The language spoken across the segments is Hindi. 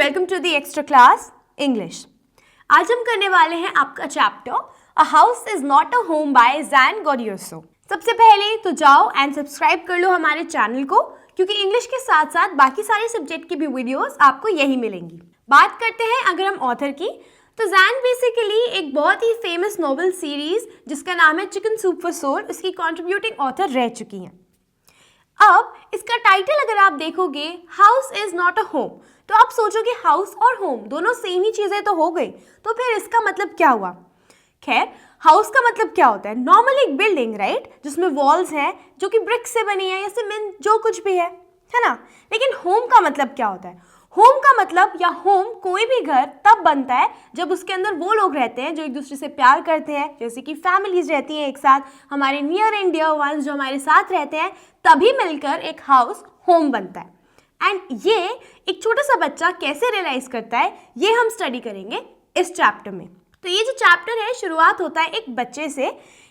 Welcome to the extra class English. आज हम करने वाले हैं आपका chapter a house is not a home by Zan Gaudioso. सबसे पहले तो जाओ एंड सब्सक्राइब कर लो हमारे चैनल को, क्योंकि इंग्लिश के साथ साथ बाकी सारे सब्जेक्ट की भी वीडियोस आपको यही मिलेंगी। बात करते हैं अगर हम ऑथर की, तो ज़ैन बेसिकली एक बहुत ही फेमस नॉवेल सीरीज जिसका नाम है चिकन सूप फॉर सोल, उसकी कॉन्ट्रीब्यूटिंग ऑथर रह चुकी हैं। अब इसका टाइटल अगर आप देखोगे house is not a home, तो आप सोचोगे हाउस और होम दोनों सेम ही चीजें तो हो गई, तो फिर इसका मतलब क्या हुआ। खैर, हाउस का मतलब क्या होता है? नॉर्मली एक बिल्डिंग, राइट, जिसमें वॉल्स हैं जो कि ब्रिक से बनी है या सीमेंट, जो कुछ भी है ना। लेकिन होम का मतलब क्या होता है? होम का मतलब या होम कोई भी घर तब बनता है जब उसके अंदर वो लोग रहते हैं जो एक दूसरे से प्यार करते हैं, जैसे कि फैमिलीज रहती हैं एक साथ, हमारे नियर एंड डियर वंस जो हमारे साथ रहते हैं, तभी मिलकर एक हाउस होम बनता है। एंड ये एक छोटा सा बच्चा कैसे रियलाइज करता है, ये हम स्टडी करेंगे इस चैप्टर में। तो ये जो चैप्टर है शुरुआत होता है एक बच्चे से।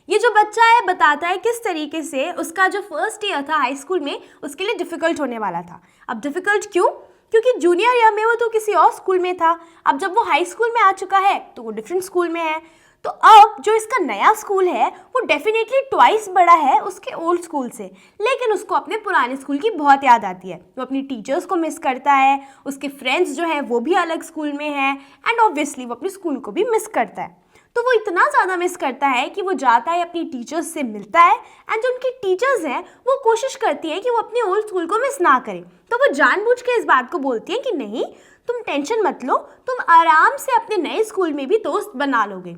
ये जो बच्चा है बताता है किस तरीके से उसका जो फर्स्ट ईयर था हाई स्कूल में उसके लिए डिफिकल्ट होने वाला था। अब डिफिकल्ट क्यों? क्योंकि जूनियर ईयर में वो तो किसी और स्कूल में था, अब जब वो हाई स्कूल में आ चुका है तो वो डिफरेंट स्कूल में है। तो अब जो इसका नया स्कूल है वो डेफिनेटली ट्वाइस बड़ा है उसके ओल्ड स्कूल से, लेकिन उसको अपने पुराने स्कूल की बहुत याद आती है। वो अपनी टीचर्स को मिस करता है, उसके फ्रेंड्स जो हैं वो भी अलग स्कूल में हैं, एंड ऑब्वियसली वो अपने स्कूल को भी मिस करता है। तो वो इतना ज़्यादा मिस करता है कि वो जाता है अपनी टीचर्स से मिलता है, एंड जो उनकी टीचर्स हैं वो कोशिश करती हैं कि वो अपने ओल्ड स्कूल को मिस ना करें। तो वो जानबूझ के इस बात को बोलती हैं कि नहीं, तुम टेंशन मत लो, तुम आराम से अपने नए स्कूल में भी दोस्त बना लोगे।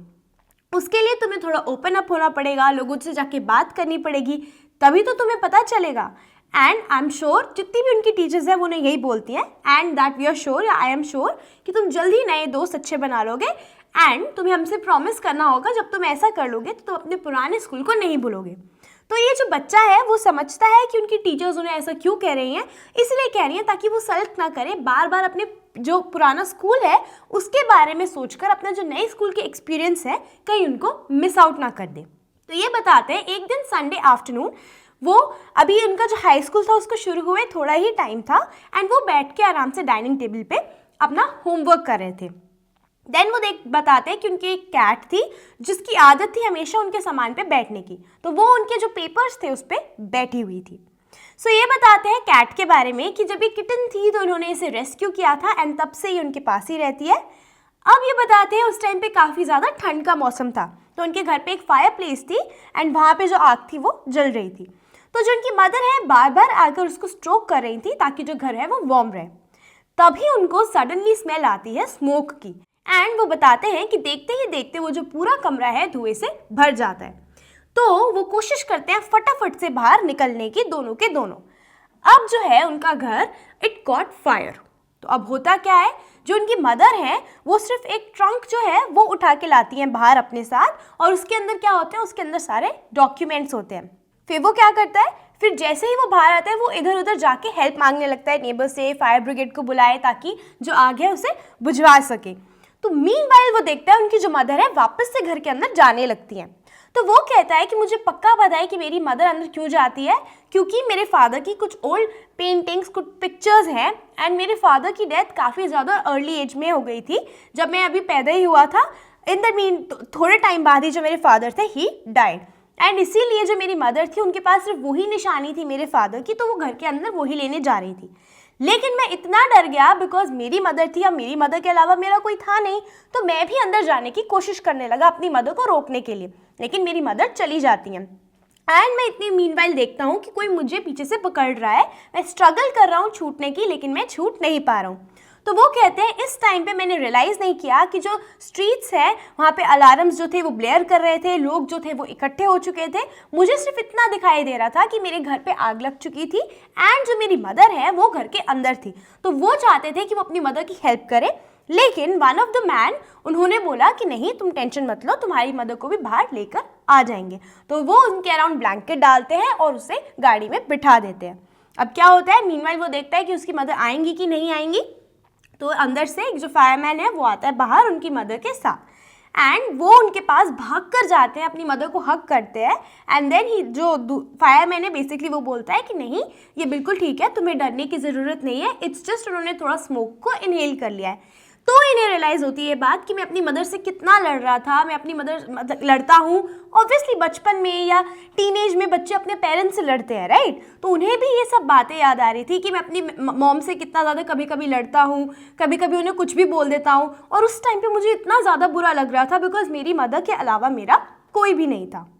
उसके लिए तुम्हें थोड़ा ओपन अप होना पड़ेगा, लोगों से जाके बात करनी पड़ेगी, तभी तो तुम्हें पता चलेगा। एंड आई एम श्योर, जितनी भी उनकी टीचर्स हैं वो उन्हें यही बोलती हैं, and that we are sure, I am sure कि तुम जल्दी नए दोस्त अच्छे बना लोगे, एंड तुम्हें हमसे प्रॉमिस करना होगा जब तुम ऐसा कर लोगे तो तुम अपने पुराने स्कूल को नहीं भूलोगे। तो ये जो बच्चा है वो समझता है कि उनकी टीचर्स उन्हें ऐसा क्यों कह रही हैं, इसलिए कह रही हैं ताकि वो सल्ट ना करे, बार बार अपने जो पुराना स्कूल है उसके बारे में सोचकर अपना जो नए स्कूल के एक्सपीरियंस है कहीं उनको मिस आउट ना कर दे। तो ये बताते हैं एक दिन संडे आफ्टरनून, वो अभी उनका जो हाई स्कूल था उसको शुरू हुए थोड़ा ही टाइम था, एंड वो बैठ के आराम से डाइनिंग टेबल पे अपना होमवर्क कर रहे थे। देन वो बताते हैं कि उनकी एक कैट थी जिसकी आदत थी हमेशा उनके सामान पे बैठने की, तो वो उनके जो पेपर्स थे उस पर बैठी हुई थी। सो ये बताते हैं कैट के बारे में कि जब ये किटन थी तो उन्होंने इसे रेस्क्यू किया था, एंड तब से ये उनके पास ही रहती है। अब ये बताते हैं उस टाइम पे काफ़ी ज़्यादा ठंड का मौसम था, तो उनके घर पे एक फायर प्लेस थी, एंड वहाँ पे जो आग थी वो जल रही थी। तो जो उनकी मदर है बार बार आकर उसको स्ट्रोक कर रही थी ताकि जो घर है वो वार्म रहे। तभी उनको सडनली स्मेल आती है स्मोक की, एंड वो बताते हैं कि देखते ही देखते वो जो पूरा कमरा है धुएं से भर जाता है। तो वो कोशिश करते हैं फटाफट से बाहर निकलने की, दोनों के दोनों। अब जो है उनका घर इट गॉट फायर। तो अब होता क्या है, जो उनकी मदर है वो सिर्फ एक ट्रंक जो है वो उठा के लाती हैं बाहर अपने साथ, और उसके अंदर क्या होते हैं, उसके अंदर सारे डॉक्यूमेंट्स होते हैं। फिर वो क्या करता है, फिर जैसे ही वो बाहर आता है वो इधर उधर जाके हेल्प मांगने लगता है नेबर से, फायर ब्रिगेड को बुलाए ताकि जो आग है उसे बुझवा सके। तो मीनवाइल वो देखता है उनकी जो मदर है वापस से घर के अंदर जाने लगती हैं। तो वो कहता है कि मुझे पक्का पता है कि मेरी मदर अंदर क्यों जाती है, क्योंकि मेरे फादर की कुछ ओल्ड पेंटिंग्स, कुछ पिक्चर्स हैं, एंड मेरे फादर की डेथ काफ़ी ज़्यादा अर्ली एज में हो गई थी, जब मैं अभी पैदा ही हुआ था। इन द मीन थोड़े टाइम बाद ही जो मेरे फादर थे ही डाइड, एंड इसीलिए जो मेरी मदर थी उनके पास सिर्फ वही निशानी थी मेरे फादर की, तो वो घर के अंदर वही लेने जा रही थी। लेकिन मैं इतना डर गया बिकॉज मेरी मदर थी, अब मेरी मदर के अलावा मेरा कोई था नहीं, तो मैं भी अंदर जाने की कोशिश करने लगा अपनी मदर को रोकने के लिए, लेकिन मेरी मदर चली जाती हैं। एंड मैं इतनी मीनवाइल देखता हूँ कि कोई मुझे पीछे से पकड़ रहा है, मैं स्ट्रगल कर रहा हूँ छूटने की, लेकिन मैं छूट नहीं पा रहा हूँ। तो वो कहते हैं इस टाइम पे मैंने रियलाइज़ नहीं किया कि जो स्ट्रीट्स हैं वहाँ पे अलार्म्स जो थे वो ब्लेयर कर रहे थे, लोग जो थे वो इकट्ठे हो चुके थे। मुझे सिर्फ इतना दिखाई दे रहा था कि मेरे घर पे आग लग चुकी थी, एंड जो मेरी मदर है वो घर के अंदर थी। तो वो चाहते थे कि वो अपनी मदर की हेल्प करें, लेकिन वन ऑफ द मैन उन्होंने बोला कि नहीं, तुम टेंशन मत लो, तुम्हारी मदर को भी बाहर लेकर आ जाएंगे। तो वो उनके अराउंड ब्लैंकेट डालते हैं और उसे गाड़ी में बिठा देते हैं। अब क्या होता है, मीनवाइल वो देखता है कि उसकी मदर आएंगी कि नहीं आएंगी, तो अंदर से एक जो फायरमैन है वो आता है बाहर उनकी मदर के साथ, एंड वो उनके पास भाग कर जाते हैं, अपनी मदर को हग करते हैं। एंड देन ही जो फायरमैन है बेसिकली वो बोलता है कि नहीं ये बिल्कुल ठीक है, तुम्हें डरने की ज़रूरत नहीं है, इट्स जस्ट उन्होंने थोड़ा स्मोक को इनहेल कर लिया है। तो इन्हें रियलाइज़ होती है ये बात कि मैं अपनी मदर से कितना लड़ रहा था, मैं अपनी मदर लड़ता हूँ। ऑब्वियसली बचपन में या टीनेज में बच्चे अपने पेरेंट्स से लड़ते हैं, राइट। तो उन्हें भी ये सब बातें याद आ रही थी कि मैं अपनी मॉम से कितना ज़्यादा कभी कभी लड़ता हूँ, कभी कभी उन्हें कुछ भी बोल देता हूँ। और उस टाइम पे मुझे इतना ज़्यादा बुरा लग रहा था बिकॉज मेरी मदर के अलावा मेरा कोई भी नहीं था।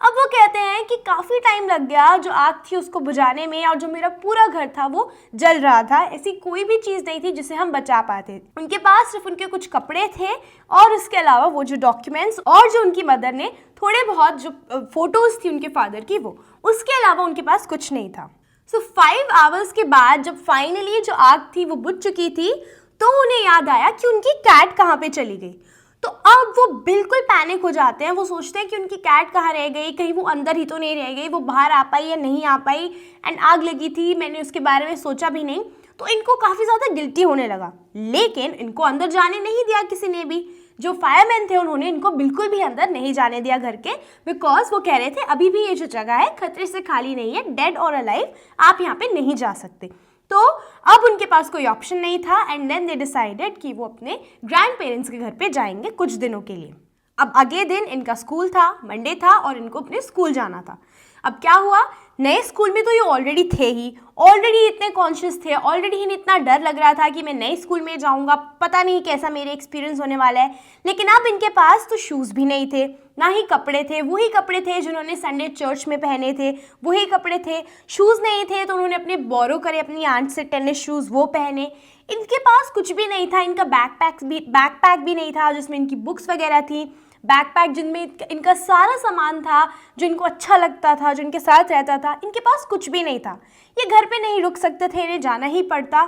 अब वो कहते हैं कि काफ़ी टाइम लग गया जो आग थी उसको बुझाने में, और जो मेरा पूरा घर था वो जल रहा था। ऐसी कोई भी चीज़ नहीं थी जिसे हम बचा पाते। उनके पास सिर्फ उनके कुछ कपड़े थे और उसके अलावा वो जो डॉक्यूमेंट्स और जो उनकी मदर ने थोड़े बहुत जो फोटोज़ थी उनके फादर की, वो उसके अलावा उनके पास कुछ नहीं था। सो 5 आवर्स के बाद जब फाइनली जो आग थी वो बुझ चुकी थी तो उन्हें याद आया कि उनकी कैट कहाँ पे चली गई। तो अब वो बिल्कुल पैनिक हो जाते हैं। वो सोचते हैं कि उनकी कैट कहाँ रह गई, कहीं वो अंदर ही तो नहीं रह गई, वो बाहर आ पाई या नहीं आ पाई। एंड आग लगी थी, मैंने उसके बारे में सोचा भी नहीं। तो इनको काफ़ी ज़्यादा गिल्टी होने लगा, लेकिन इनको अंदर जाने नहीं दिया किसी ने भी। जो फायरमैन थे उन्होंने इनको बिल्कुल भी अंदर नहीं जाने दिया घर के, बिकॉज वो कह रहे थे अभी भी ये जो जगह है खतरे से खाली नहीं है, डेड और अलाइव, आप यहाँ पे नहीं जा सकते। तो अब उनके पास कोई ऑप्शन नहीं था एंड देन दे डिसाइडेड कि वो अपने ग्रैंड पेरेंट्स के घर पे जाएंगे कुछ दिनों के लिए। अब अगले दिन इनका स्कूल था, मंडे था, और इनको अपने स्कूल जाना था। अब क्या हुआ, नए स्कूल में तो ये ऑलरेडी थे ही, ऑलरेडी इतने कॉन्शियस थे, ऑलरेडी इन्हें इतना डर लग रहा था कि मैं नए स्कूल में जाऊंगा, पता नहीं कैसा मेरे एक्सपीरियंस होने वाला है। लेकिन अब इनके पास तो शूज़ भी नहीं थे, ना ही कपड़े थे। वही कपड़े थे जिन्होंने संडे चर्च में पहने थे, वही कपड़े थे। शूज़ नहीं थे तो उन्होंने अपने बोरो करे अपनी आंट से टेनिस शूज़ वो पहने। इनके पास कुछ भी नहीं था, इनका बैकपैक भी नहीं था जिसमें इनकी बुक्स वगैरह थी। बैकपैक जिनमें इनका सारा सामान था जो इनको अच्छा लगता था, जो इनके साथ रहता था, इनके पास कुछ भी नहीं था। ये घर पे नहीं रुक सकते थे, इन्हें जाना ही पड़ता।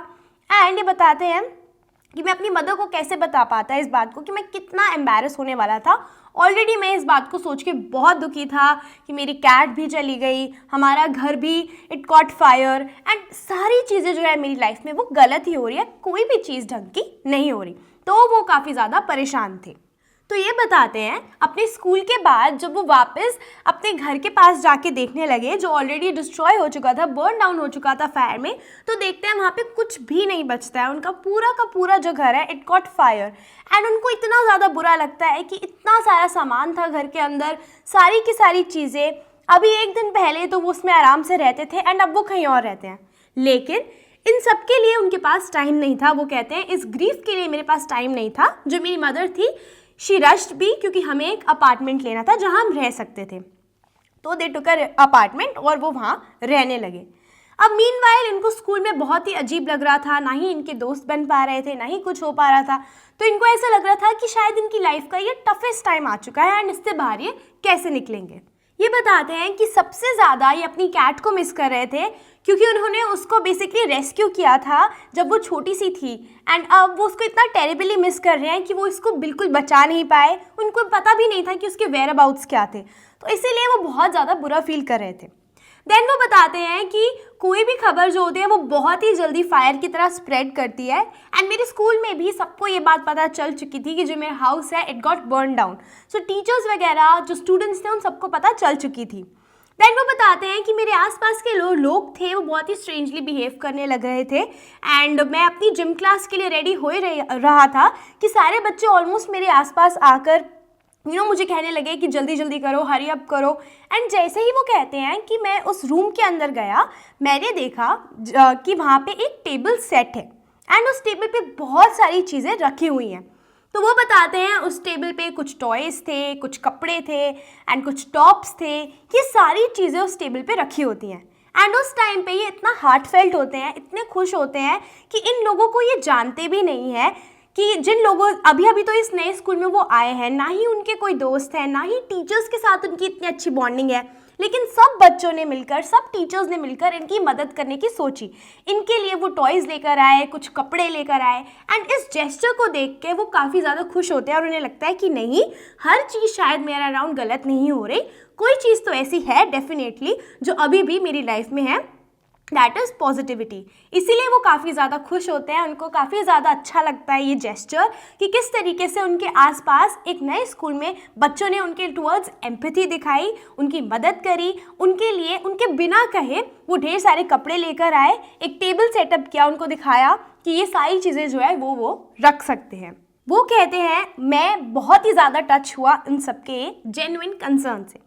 एंड ये बताते हैं कि मैं अपनी मदर को कैसे बता पाता इस बात को कि मैं कितना एम्बैरस होने वाला था। ऑलरेडी मैं इस बात को सोच के बहुत दुखी था कि मेरी कैट भी चली गई, हमारा घर भी इट कॉट फायर, एंड सारी चीज़ें जो है मेरी लाइफ में वो गलत ही हो रही है, कोई भी चीज़ ढंग की नहीं हो रही। तो वो काफ़ी ज़्यादा परेशान थे। तो ये बताते हैं अपने स्कूल के बाद जब वो वापस अपने घर के पास जाके देखने लगे जो ऑलरेडी डिस्ट्रॉय हो चुका था, बर्न डाउन हो चुका था फायर में, तो देखते हैं वहाँ पे कुछ भी नहीं बचता है। उनका पूरा का पूरा जो घर है इट कॉट फायर। एंड उनको इतना ज़्यादा बुरा लगता है कि इतना सारा सामान था घर के अंदर, सारी की सारी चीज़ें। अभी एक दिन पहले तो वो उसमें आराम से रहते थे एंड अब वो कहीं और रहते हैं। लेकिन इन सब के लिए उनके पास टाइम नहीं था। वो कहते हैं इस ग्रीफ के लिए मेरे पास टाइम नहीं था। जो मेरी मदर थी शी रश्ड भी, क्योंकि हमें एक अपार्टमेंट लेना था जहाँ हम रह सकते थे। तो दे टुक अपार्टमेंट और वो वहाँ रहने लगे। अब मीनवाइल इनको स्कूल में बहुत ही अजीब लग रहा था, ना ही इनके दोस्त बन पा रहे थे, ना ही कुछ हो पा रहा था। तो इनको ऐसा लग रहा था कि शायद इनकी लाइफ का ये टफेस्ट टाइम आ चुका है एंड इससे बाहर ये कैसे निकलेंगे। ये बताते हैं कि सबसे ज़्यादा ये अपनी कैट को मिस कर रहे थे, क्योंकि उन्होंने उसको बेसिकली रेस्क्यू किया था जब वो छोटी सी थी। एंड अब वो उसको इतना टेरिबली मिस कर रहे हैं कि वो इसको बिल्कुल बचा नहीं पाए। उनको पता भी नहीं था कि उसके वेयर अबाउट्स क्या थे, तो इसीलिए वो बहुत ज़्यादा बुरा फील कर रहे थे। देन वो बताते हैं कि कोई भी खबर जो होती है वो बहुत ही जल्दी फायर की तरह स्प्रेड करती है। एंड मेरे स्कूल में भी सबको ये बात पता चल चुकी थी कि जो मेरा हाउस है it got burn down. So teachers वगैरह जो स्टूडेंट्स थे उन सबको पता चल चुकी थी। देन वो बताते हैं कि मेरे आसपास के लोग थे वो बहुत ही स्ट्रेंजली बिहेव करने लग रहे थे। एंड मैं अपनी जिम क्लास के लिए रेडी हो ही रहा था कि सारे बच्चे ऑलमोस्ट मेरे आसपास आकर मुझे कहने लगे कि जल्दी जल्दी करो, हरी अप करो। एंड जैसे ही वो कहते हैं कि मैं उस रूम के अंदर गया, मैंने देखा कि वहाँ पे एक टेबल सेट है एंड उस टेबल पे बहुत सारी चीज़ें रखी हुई हैं। तो वो बताते हैं उस टेबल पे कुछ टॉयज़ थे, कुछ कपड़े थे एंड कुछ टॉप्स थे। ये सारी चीज़ें उस टेबल पे रखी होती हैं। एंड उस टाइम पे ये इतना हार्टफेल्ट होते हैं, इतने खुश होते हैं कि इन लोगों को ये जानते भी नहीं है कि जिन लोगों अभी तो इस नए स्कूल में वो आए हैं, ना ही उनके कोई दोस्त हैं, ना ही टीचर्स के साथ उनकी इतनी अच्छी बॉन्डिंग है, लेकिन सब बच्चों ने मिलकर, सब टीचर्स ने मिलकर इनकी मदद करने की सोची। इनके लिए वो टॉयज़ लेकर आए, कुछ कपड़े लेकर आए। एंड इस जेस्चर को देख के वो काफ़ी ज़्यादा खुश होते हैं और उन्हें लगता है कि नहीं, हर चीज़ शायद मेरे अराउंड गलत नहीं हो रही, कोई चीज़ तो ऐसी है डेफिनेटली जो अभी भी मेरी लाइफ में है दैट इज़ पॉजिटिविटी। इसीलिए वो काफ़ी ज़्यादा खुश होते हैं, उनको काफ़ी ज़्यादा अच्छा लगता है ये जेस्चर कि किस तरीके से उनके आसपास एक नए स्कूल में बच्चों ने उनके टुवर्ड्स एम्पैथी दिखाई, उनकी मदद करी, उनके लिए उनके बिना कहे वो ढेर सारे कपड़े लेकर आए, एक टेबल सेटअप किया, उनको दिखाया कि ये सारी चीज़ें जो है वो रख सकते हैं। वो कहते हैं मैं बहुत ही ज़्यादा टच हुआ इन सबके जेन्युइन कंसर्न से।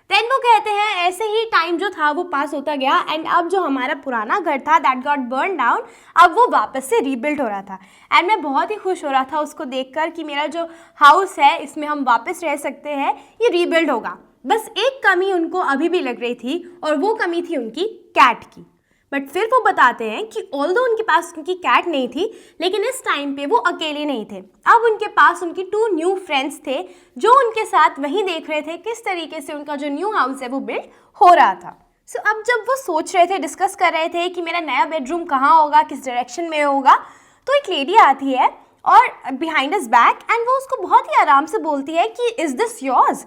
देन वो कहते हैं ऐसे ही टाइम जो था वो पास होता गया एंड अब जो हमारा पुराना घर था दैट गॉट बर्न डाउन, अब वो वापस से रीबिल्ड हो रहा था एंड मैं बहुत ही खुश हो रहा था उसको देखकर कि मेरा जो हाउस है इसमें हम वापस रह सकते हैं, ये रीबिल्ड होगा। बस एक कमी उनको अभी भी लग रही थी और वो कमी थी उनकी कैट की। बट फिर वो बताते हैं कि ऑल्दो उनके पास उनकी कैट नहीं थी, लेकिन इस टाइम पे वो अकेले नहीं थे। अब उनके पास उनकी 2 न्यू फ्रेंड्स थे जो उनके साथ वहीं देख रहे थे किस तरीके से उनका जो न्यू हाउस है वो बिल्ड हो रहा था। सो अब जब वो सोच रहे थे, डिस्कस कर रहे थे कि मेरा नया बेडरूम कहाँ होगा, किस डायरेक्शन में होगा, तो एक लेडी आती है और बिहाइंड हिज बैक एंड वो उसको बहुत ही आराम से बोलती है कि इज़ दिस योर्स।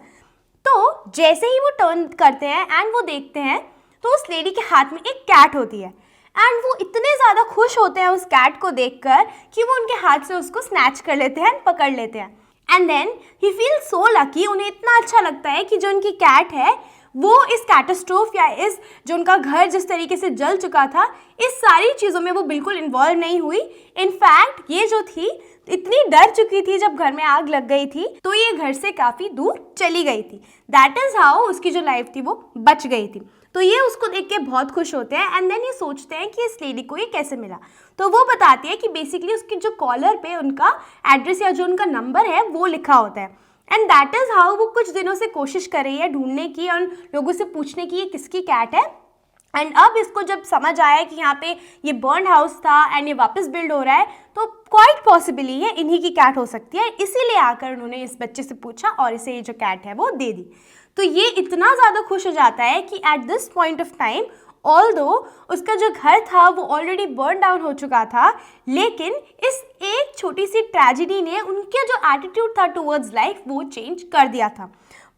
तो जैसे ही वो टर्न करते हैं एंड वो देखते हैं तो उस लेडी के हाथ में एक कैट होती है एंड वो इतने ज़्यादा खुश होते हैं उस कैट को देखकर कि वो उनके हाथ से उसको स्नैच कर लेते हैं, पकड़ लेते हैं and then he feel so lucky. उन्हें इतना अच्छा लगता है कि जो उनकी कैट है वो इस कैटास्ट्रोफ या इस जो उनका घर जिस तरीके से जल चुका था, इस सारी चीज़ों में वो बिल्कुल इन्वॉल्व नहीं हुई। इनफैक्ट ये जो थी इतनी डर चुकी थी जब घर में आग लग गई थी तो ये घर से काफ़ी दूर चली गई थी। दैट इज़ हाउ उसकी जो लाइफ थी वो बच गई थी। तो ये उसको देख के बहुत खुश होते हैं एंड देन ये सोचते हैं कि इस लेडी को ये कैसे मिला। तो वो बताती है कि बेसिकली उसकी जो कॉलर पे उनका एड्रेस या जो उनका नंबर है वो लिखा होता है एंड दैट इज़ हाउ वो कुछ दिनों से कोशिश कर रही है ढूंढने की और लोगों से पूछने की ये किसकी कैट है। एंड अब इसको जब समझ आया कि यहाँ पे ये बर्न हाउस था एंड ये वापस बिल्ड हो रहा है तो क्वाइट पॉसिबली ये इन्हीं की कैट हो सकती है, इसीलिए आकर उन्होंने इस बच्चे से पूछा और इसे ये जो कैट है वो दे दी। तो ये इतना ज़्यादा खुश हो जाता है कि at this point of time although उसका जो घर था वो ऑलरेडी बर्न डाउन हो चुका था, लेकिन इस एक छोटी सी ट्रेजेडी ने उनके जो एटीट्यूड था टुवर्ड्स लाइफ वो चेंज कर दिया था।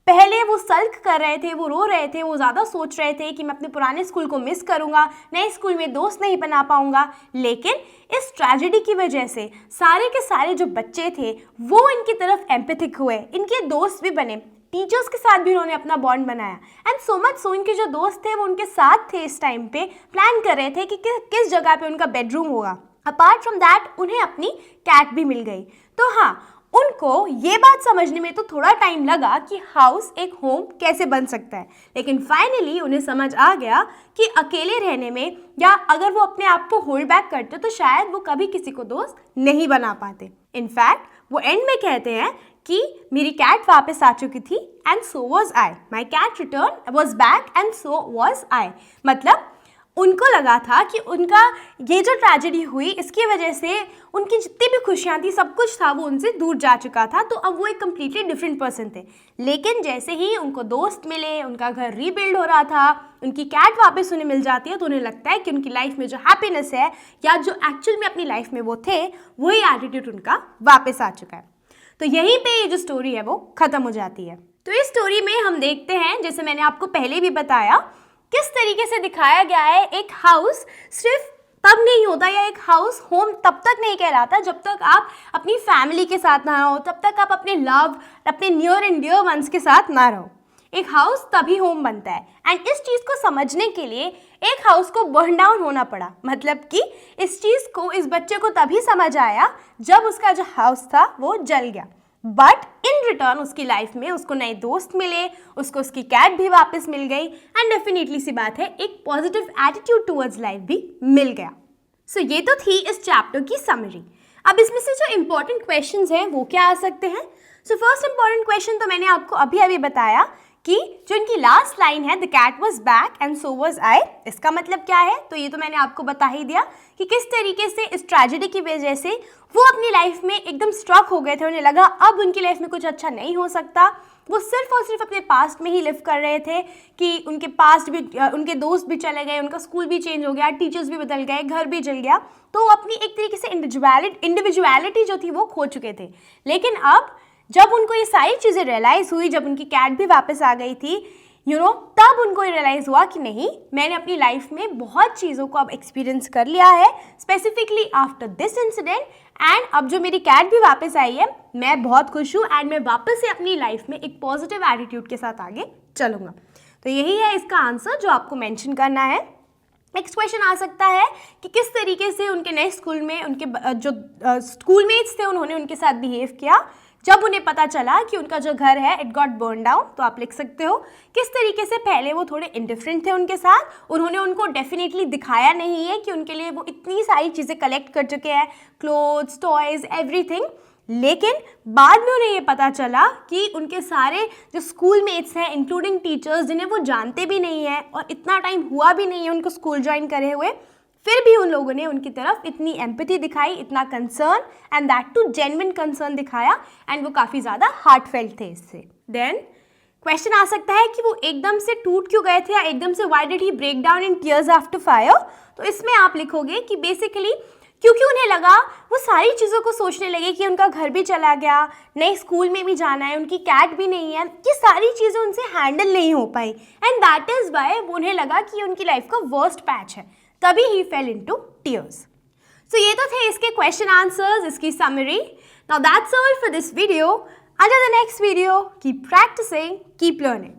पहले वो सल्क कर रहे थे, वो रो रहे थे, वो ज़्यादा सोच रहे थे कि मैं अपने पुराने स्कूल को मिस करूँगा, नए स्कूल में दोस्त नहीं बना पाऊँगा, लेकिन इस ट्रेजेडी की वजह से सारे के सारे जो बच्चे थे वो इनकी तरफ एम्पैथिक हुए, इनके दोस्त भी बने, टीचर्स के साथ भी उन्होंने अपना बॉन्ड बनाया एंड सो मच सो इनके जो दोस्त थे वो उनके साथ थे इस टाइम पे, प्लान कर रहे थे कि किस जगह पे उनका बेडरूम होगा। अपार्ट फ्रॉम दैट उन्हें अपनी कैट भी मिल गई। तो हाँ, उनको ये बात समझने में तो थोड़ा टाइम लगा कि हाउस एक होम कैसे बन सकता है, लेकिन फाइनली उन्हें समझ आ गया कि अकेले रहने में या अगर वो अपने आप को होल्ड बैक करते तो शायद वो कभी किसी को दोस्त नहीं बना पाते। इनफैक्ट वो एंड में कहते हैं कि मेरी कैट वापस आ चुकी थी and so was I, my cat return was back and so was I. मतलब उनको लगा था कि उनका ये जो ट्रेजेडी हुई इसकी वजह से उनकी जितनी भी खुशियाँ थी, सब कुछ था वो उनसे दूर जा चुका था, तो अब वो एक कम्प्लीटली डिफरेंट पर्सन थे। लेकिन जैसे ही उनको दोस्त मिले, उनका घर रीबिल्ड हो रहा था, उनकी कैट वापस उन्हें मिल जाती है तो उन्हें लगता है कि उनकी लाइफ में जो हैप्पीनेस है या जो एक्चुअल में अपनी लाइफ में वो थे वही एटीट्यूड उनका वापस आ चुका है। तो यहीं पे ये जो स्टोरी है वो ख़त्म हो जाती है। तो इस स्टोरी में हम देखते हैं, जैसे मैंने आपको पहले भी बताया, किस तरीके से दिखाया गया है एक हाउस सिर्फ तब नहीं होता या एक हाउस होम तब तक नहीं कहलाता जब तक आप अपनी फैमिली के साथ ना रहो, तब तक आप अपने लव, अपने नियर एंड डियर वंस के साथ ना रहो। एक हाउस तभी होम बनता है एंड इस चीज़ को समझने के लिए एक हाउस को बर्न डाउन होना पड़ा। मतलब कि इस चीज़ को इस बच्चे को तभी समझ आया जब उसका जो हाउस था वो जल गया, बट इन रिटर्न उसकी लाइफ में उसको नए दोस्त मिले, उसको उसकी कैट भी वापस मिल गई एंड डेफिनेटली सी बात है एक पॉजिटिव एटीट्यूड टुवर्ड्स लाइफ भी मिल गया। सो ये तो थी इस चैप्टर की समरी। अब इसमें से जो इम्पोर्टेंट क्वेश्चंस हैं वो क्या आ सकते हैं? सो फर्स्ट इम्पॉर्टेंट क्वेश्चन तो मैंने आपको अभी बताया कि जो इनकी लास्ट लाइन है the cat was back and so was I, इसका मतलब क्या है? तो ये तो मैंने आपको बता ही दिया कि किस तरीके से इस ट्रेजेडी की वजह से वो अपनी लाइफ में एकदम स्ट्रक हो गए थे, उन्हें लगा अब उनकी लाइफ में कुछ अच्छा नहीं हो सकता। वो सिर्फ और सिर्फ अपने पास्ट में ही लिव कर रहे थे कि उनके पास्ट भी, उनके दोस्त भी चले गए, उनका स्कूल भी चेंज हो गया, टीचर्स भी बदल गए, घर भी जल गया, तो वो अपनी एक तरीके से इंडिविजुअलिटी जो थी वो खो चुके थे। लेकिन अब जब उनको ये सारी चीज़ें रियलाइज़ हुई, जब उनकी कैट भी वापस आ गई थी, तब उनको रियलाइज़ हुआ कि नहीं, मैंने अपनी लाइफ में बहुत चीज़ों को अब एक्सपीरियंस कर लिया है, specifically after this incident, and अब जो मेरी कैट भी वापस आई है मैं बहुत खुश हूँ एंड मैं वापस से अपनी लाइफ में एक पॉजिटिव एटीट्यूड के साथ आगे चलूँगा। तो यही है इसका आंसर जो आपको मेंशन करना है। नेक्स्ट क्वेश्चन आ सकता है कि किस तरीके से उनके नए स्कूल में उनके जो स्कूलमेट्स थे उन्होंने उनके साथ बिहेव किया जब उन्हें पता चला कि उनका जो घर है इट गॉट बर्न डाउन। तो आप लिख सकते हो किस तरीके से पहले वो थोड़े इंडिफरेंट थे उनके साथ, उन्होंने उनको डेफिनेटली दिखाया नहीं है कि उनके लिए वो इतनी सारी चीज़ें कलेक्ट कर चुके हैं, क्लोथ्स, टॉयज़, एवरीथिंग, लेकिन बाद में उन्हें ये पता चला कि उनके सारे जो स्कूल मेट्स हैं इंक्लूडिंग टीचर्स जिन्हें वो जानते भी नहीं हैं और इतना टाइम हुआ भी नहीं है उनको स्कूल ज्वाइन करे हुए, फिर भी उन लोगों ने उनकी तरफ इतनी एम्पैथी दिखाई, इतना concern and that too genuine concern दिखाया एंड वो काफ़ी ज़्यादा हार्टफेल्ट थे इससे। देन क्वेश्चन आ सकता है कि वो एकदम से टूट क्यों गए थे या एकदम से why did he break down in tears after fire. तो इसमें आप लिखोगे कि बेसिकली क्योंकि उन्हें लगा, वो सारी चीज़ों को सोचने लगे कि उनका घर भी चला गया, नए स्कूल में भी जाना है, उनकी कैट भी नहीं है, ये सारी चीज़ें उनसे हैंडल नहीं हो पाई एंड दैट इज़ वाई उन्हें लगा कि उनकी लाइफ का वर्स्ट पैच है, तभी ही फेल इनटू टीयर्स। सो ये तो थे इसके क्वेश्चन आंसर्स, इसकी summary. Now that's all for this video. Until the next video, keep practicing, keep learning.